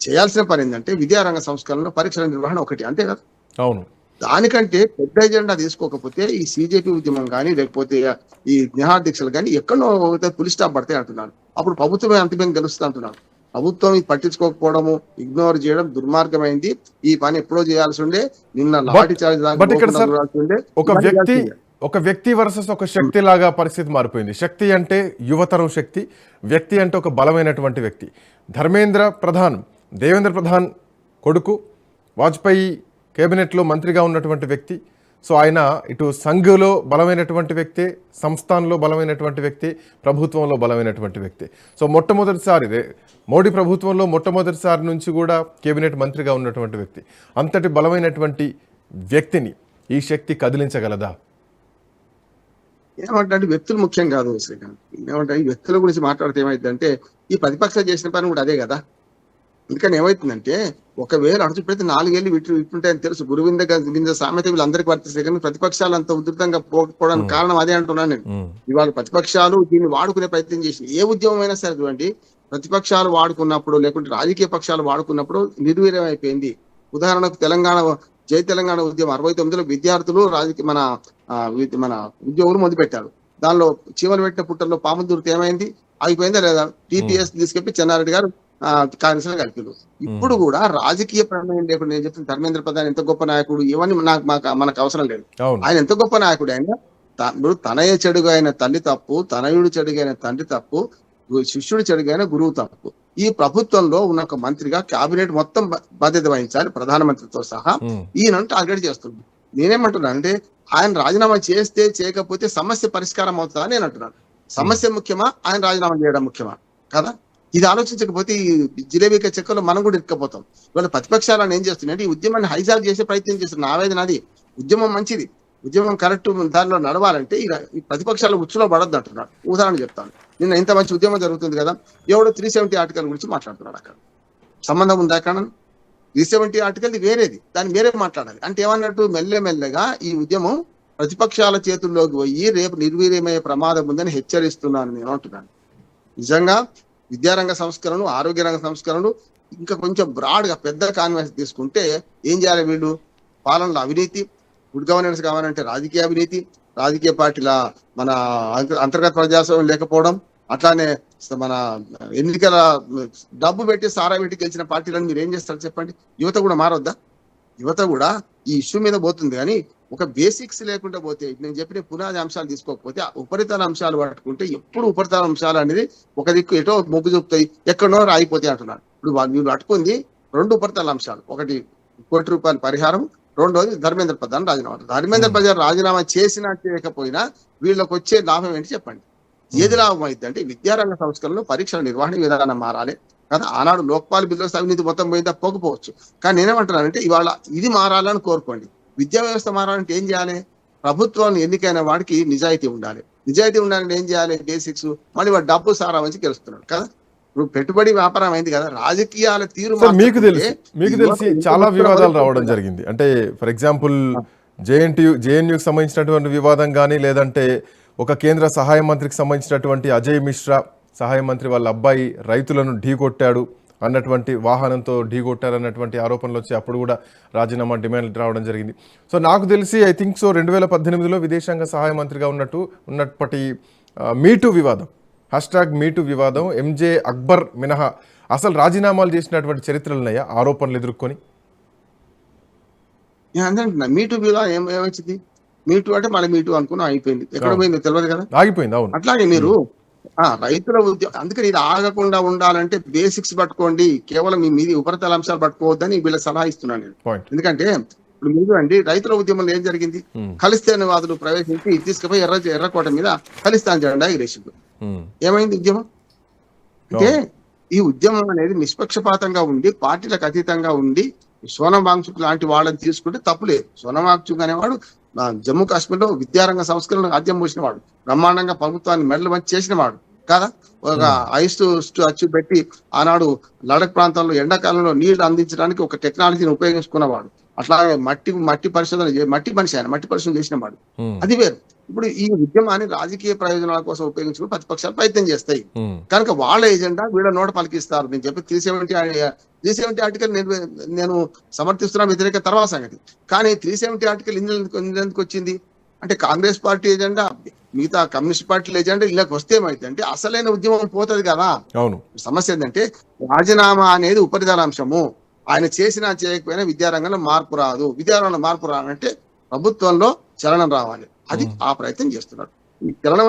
చేయాల్సిన పని ఏంటంటే విద్యారంగ సంస్కరణలో పరీక్షల నిర్వహణ ఒకటి, అంతే కదా. అవును. దానికంటే పెద్ద ఎజెండా తీసుకోకపోతే ఈ సిజేపీ ఉద్యమం కానీ లేకపోతే ఈ నిహార్ దీక్షలు కానీ ఎక్కడో పులి స్టాప్ పడతాయి అంటున్నాను. అప్పుడు ప్రభుత్వమే అంతిమంగా గెలుస్తుంది అంటున్నాను. ప్రభుత్వం ఇది పట్టించుకోకపోవడము, ఇగ్నోర్ చేయడం దుర్మార్గమైంది. ఈ పని ఎప్పుడో చేయాల్సి ఉండే, నిన్న లాఠీ చార్జ్ ఒక వ్యక్తి వర్సెస్ ఒక శక్తి లాగా పరిస్థితి మారిపోయింది. శక్తి అంటే యువతరం శక్తి, వ్యక్తి అంటే ఒక బలమైనటువంటి వ్యక్తి. ధర్మేంద్ర ప్రధాన్, దేవేంద్ర ప్రధాన్ కొడుకు, వాజ్పేయి కేబినెట్లో మంత్రిగా ఉన్నటువంటి వ్యక్తి. సో ఆయన ఇటు సంఘ్లో బలమైనటువంటి వ్యక్తి, సంస్థాన్లో బలమైనటువంటి వ్యక్తి, ప్రభుత్వంలో బలమైనటువంటి వ్యక్తి. సో మొట్టమొదటిసారి మోడీ ప్రభుత్వంలో మొట్టమొదటిసారి నుంచి కూడా కేబినెట్ మంత్రిగా ఉన్నటువంటి వ్యక్తి. అంతటి బలమైనటువంటి వ్యక్తిని ఈ శక్తి కదిలించగలదా? ఏమంటే వ్యక్తులు ముఖ్యం కాదు శ్రీకాంత్. ఏమంటే ఈ వ్యక్తుల గురించి మాట్లాడితే ఏమైందంటే ఈ ప్రతిపక్షాలు చేసిన పని కూడా అదే కదా. అందుకని ఏమవుతుందంటే ఒకవేళ అడుచుపెడితే 4 ఏళ్ళు విట్టుంటాయని తెలుసు. గురువింద గింజ సామెత వీళ్ళందరికీ వర్తిస్తాయి, కానీ ప్రతిపక్షాలు అంత ఉధృతంగా పోకపోవడానికి కారణం అదే అంటున్నాను నేను. ఇవాళ ప్రతిపక్షాలు దీన్ని వాడుకునే ప్రయత్నం చేసి ఏ ఉద్యమం అయినా సరే చూడండి, ప్రతిపక్షాలు వాడుకున్నప్పుడు లేకుంటే రాజకీయ పక్షాలు వాడుకున్నప్పుడు నిర్వీర్యం అయిపోయింది. ఉదాహరణకు జై తెలంగాణ ఉద్యమం 69లో విద్యార్థులు మన ఉద్యోగులు మొదలుపెట్టారు. దానిలో చీమలు పెట్టిన పుట్టల్లో పాము దూరితే ఏమైంది? ఆగిపోయిందా లేదా? టీపీఎస్ తీసుకెళ్లి చెన్నారెడ్డి గారు కాంగ్రెస్ లో కలిపారు. ఇప్పుడు కూడా రాజకీయ ప్రమేయం లేకుండా నేను చెప్తున్న ధర్మేంద్ర ప్రధాన్ ఎంత గొప్ప నాయకుడు, ఇవన్నీ మనకు అవసరం లేదు. ఆయన ఎంత గొప్ప నాయకుడు. ఆయన తనయ చెడుగా అయిన తల్లి తప్పు, తనయుడు చెడుగైన తండ్రి తప్పు, శిష్యుడు చెడుగైన గురువు తప్పు. ఈ ప్రభుత్వంలో ఉన్న ఒక మంత్రిగా కేబినెట్ మొత్తం బాధ్యత వహించాలి, ప్రధానమంత్రితో సహా. ఈయన టార్గెట్ చేస్తుంది. నేనేమంటున్నా అంటే ఆయన రాజీనామా చేస్తే చేయకపోతే సమస్య పరిష్కారం అవుతుందా నేను అంటున్నాను. సమస్య ముఖ్యమా, ఆయన రాజీనామా చేయడం ముఖ్యమా కదా? ఇది ఆలోచించకపోతే ఈ జిలేబీక చెక్కలో మనం కూడా ఇరుక్కపోతాం. ఇవాళ ప్రతిపక్షాలను ఏం చేస్తున్నాయంటే ఈ ఉద్యమాన్ని హైజాక్ చేసే ప్రయత్నం చేస్తున్నారు. ఆవేదన అది. ఉద్యమం మంచిది, ఉద్యమం కరెక్ట్ దానిలో నడవాలంటే ఈ ప్రతిపక్షాలు ఉచ్చులో పడద్దు అంటున్నారు. ఉదాహరణ చెప్తాను. నిన్న ఇంత మంచి ఉద్యమం జరుగుతుంది కదా, ఎవడో 370 ఆర్టికల్ గురించి మాట్లాడుతున్నాడు. అక్కడ సంబంధం ఉందా? అక్కడ 370 ఆర్టికల్ వేరేది, దాన్ని వేరే మాట్లాడాలి. అంటే ఏమన్నట్టు మెల్లమెల్లగా ఈ ఉద్యమం ప్రతిపక్షాల చేతుల్లోకి పోయి రేపు నిర్వీర్యమయ్యే ప్రమాదం ఉందని హెచ్చరిస్తున్నాను నేను అంటున్నాను. నిజంగా విద్యారంగ సంస్కరణలు, ఆరోగ్య రంగ సంస్కరణలు ఇంకా కొంచెం బ్రాడ్ గా పెద్ద కాన్వెన్స్ తీసుకుంటే ఏం చేయాలి? వీళ్ళు పాలనలో అవినీతి, గుడ్ గవర్నెన్స్ కావాలంటే రాజకీయ అవినీతి, రాజకీయ పార్టీల మన అంతర్గత ప్రజాస్వామ్యం లేకపోవడం, అట్లానే మన ఎన్నికల డబ్బు పెట్టి సారా పెట్టి గెలిచిన పార్టీలను మీరు ఏం చేస్తారు చెప్పండి? యువత కూడా మారొద్దా? యువత కూడా ఈ ఇష్యూ మీద పోతుంది, కానీ ఒక బేసిక్స్ లేకుండా పోతే, నేను చెప్పిన పునాది అంశాలు తీసుకోకపోతే ఉపరితల అంశాలు పట్టుకుంటే ఎప్పుడు ఉపరితల అంశాలు అనేది ఒక దిక్కు ఎటో మొగ్గు చూపుతాయి, ఎక్కడో రాయిపోతాయి అంటున్నారు. ఇప్పుడు వీళ్ళు పట్టుకుంది 2 ఉపరితల అంశాలు. ఒకటి ₹1 కోటి పరిహారం, రెండోది ధర్మేంద్ర ప్రధాన్ రాజీనామా. ధర్మేంద్ర ప్రధాన్ రాజీనామా చేసినా చేయకపోయినా వీళ్ళకి వచ్చే లాభం ఏంటి చెప్పండి? ఏది లాభం అయింది అంటే విద్యారంగ సంస్కరణలో పరీక్షల నిర్వహణ విధానం మారాలి కదా. ఆనాడు లోక్పాల్ బిల్లు అవినీతి మొత్తం పోయిందా? పోకపోవచ్చు. కానీ నేనేమంటున్నానంటే ఇవాళ ఇది మారాలని కోరుకోండి. విద్యా వ్యవస్థ మారాలంటే ఏం చేయాలి? ప్రభుత్వం ఎన్నికైన వాడికి నిజాయితీ ఉండాలి. నిజాయితీ ఉండాలంటే ఏం చేయాలి? బేసిక్స్. మళ్ళీ వాడు డబ్బు సారా మంచి గెలుస్తున్నాడు కదా. ఇప్పుడు పెట్టుబడి వ్యాపారం అయింది కదా. రాజకీయాల తీరు మీకు తెలిసి చాలా వివాదాలు రావడం జరిగింది. అంటే ఫర్ ఎగ్జాంపుల్ జేఎన్యూకి సంబంధించినటువంటి వివాదం కానీ, లేదంటే ఒక కేంద్ర సహాయ మంత్రికి సంబంధించినటువంటి అజయ్ మిశ్రా సహాయ మంత్రి వాళ్ళ అబ్బాయి రైతులను ఢీకొట్టాడు అన్నటువంటి, వాహనంతో ఢీకొట్టారన్నటువంటి ఆరోపణలు వచ్చి అప్పుడు కూడా రాజీనామా డిమాండ్ రావడం జరిగింది. సో నాకు తెలిసి ఐ థింక్ సో 2018లో విదేశాంగ సహాయ మంత్రిగా ఉన్నప్పటి మీటూ వివాదం, #మీటూ వివాదం, ఎంజే అక్బర్ మినహా అసలు రాజీనామాలు చేసినటువంటి చరిత్రలు ఉన్నాయా ఆరోపణలు ఎదుర్కొని? మీటూ వివాదం ఏమొచ్చింది? మీటూ అంటే మళ్ళీ మీటూ అనుకున్నా అయిపోయింది. ఎక్కడ పోయింది తెలియదు కదా, ఆగిపోయింది. అవును. అట్లాగే మీరు రైతుల ఉద్యోగం, అందుకని ఇది ఆగకుండా ఉండాలంటే బేసిక్స్ పట్టుకోండి, కేవలం మీ మీది ఉపరితల అంశాలు పట్టుకోవద్దని వీళ్ళ సలహా ఇస్తున్నాను నేను. ఎందుకంటే ఇప్పుడు మీరు అండి రైతుల ఉద్యమంలో ఏం జరిగింది? ఖలిస్తానవాదులు ప్రవేశించి తీసుకుపోయి ఎర్రకోట మీద ఖలిస్తాన్ జెండా ఎగిరేసింది. ఏమైంది ఉద్యమం? అంటే ఈ ఉద్యమం అనేది నిష్పక్షపాతంగా ఉండి పార్టీలకు అతీతంగా ఉండి సోనం వాంగ్చుక్ లాంటి వాళ్ళని తీసుకుంటే తప్పులేదు. సోనం వాంగ్చుక్ అనేవాడు జమ్మూ కాశ్మీర్ లో విద్యారంగ సంస్కరణ ఆద్యం పోసిన వాడు, బ్రహ్మాండంగా ప్రభుత్వాన్ని మెడలు మంచి చేసిన వాడు కదా. ఒక ఐస్ అచ్చు పెట్టి ఆనాడు లడక్ ప్రాంతంలో ఎండాకాలంలో నీళ్లు అందించడానికి ఒక టెక్నాలజీని ఉపయోగించుకున్నవాడు. అట్లాగే మట్టి పరిశోధన, మట్టి పరిశోధన చేసిన వాడు. అది వేరు. ఇప్పుడు ఈ ఉద్యమాన్ని రాజకీయ ప్రయోజనాల కోసం ఉపయోగించుకుని ప్రతిపక్షాలు ప్రయత్నం చేస్తాయి కనుక వాళ్ళ ఎజెండా వీళ్ళ నోట పలికిస్తారు. నేను చెప్పి 370 ఆర్టికల్ నేను సమర్థిస్తున్నా, వ్యతిరేక తర్వాత సంగతి. కానీ 370 ఆర్టికల్ ఎందుకు వచ్చింది అంటే కాంగ్రెస్ పార్టీ ఎజెండా, మిగతా కమ్యూనిస్ట్ పార్టీల ఎజెండా ఇళ్ళకి వస్తే ఏమైంది అంటే అసలైన ఉద్యమం పోతుంది కదా. అవును. సమస్య ఏంటంటే రాజీనామా అనేది ఉపరితలాంశము. ఆయన చేసినా చేయకపోయినా విద్యారంగంలో మార్పు రాదు. విద్యారంగంలో మార్పు రావాలంటే ప్రభుత్వంలో చలనం రావాలి. అది ఆ ప్రయత్నం చేస్తున్నారు. ఈ చలనం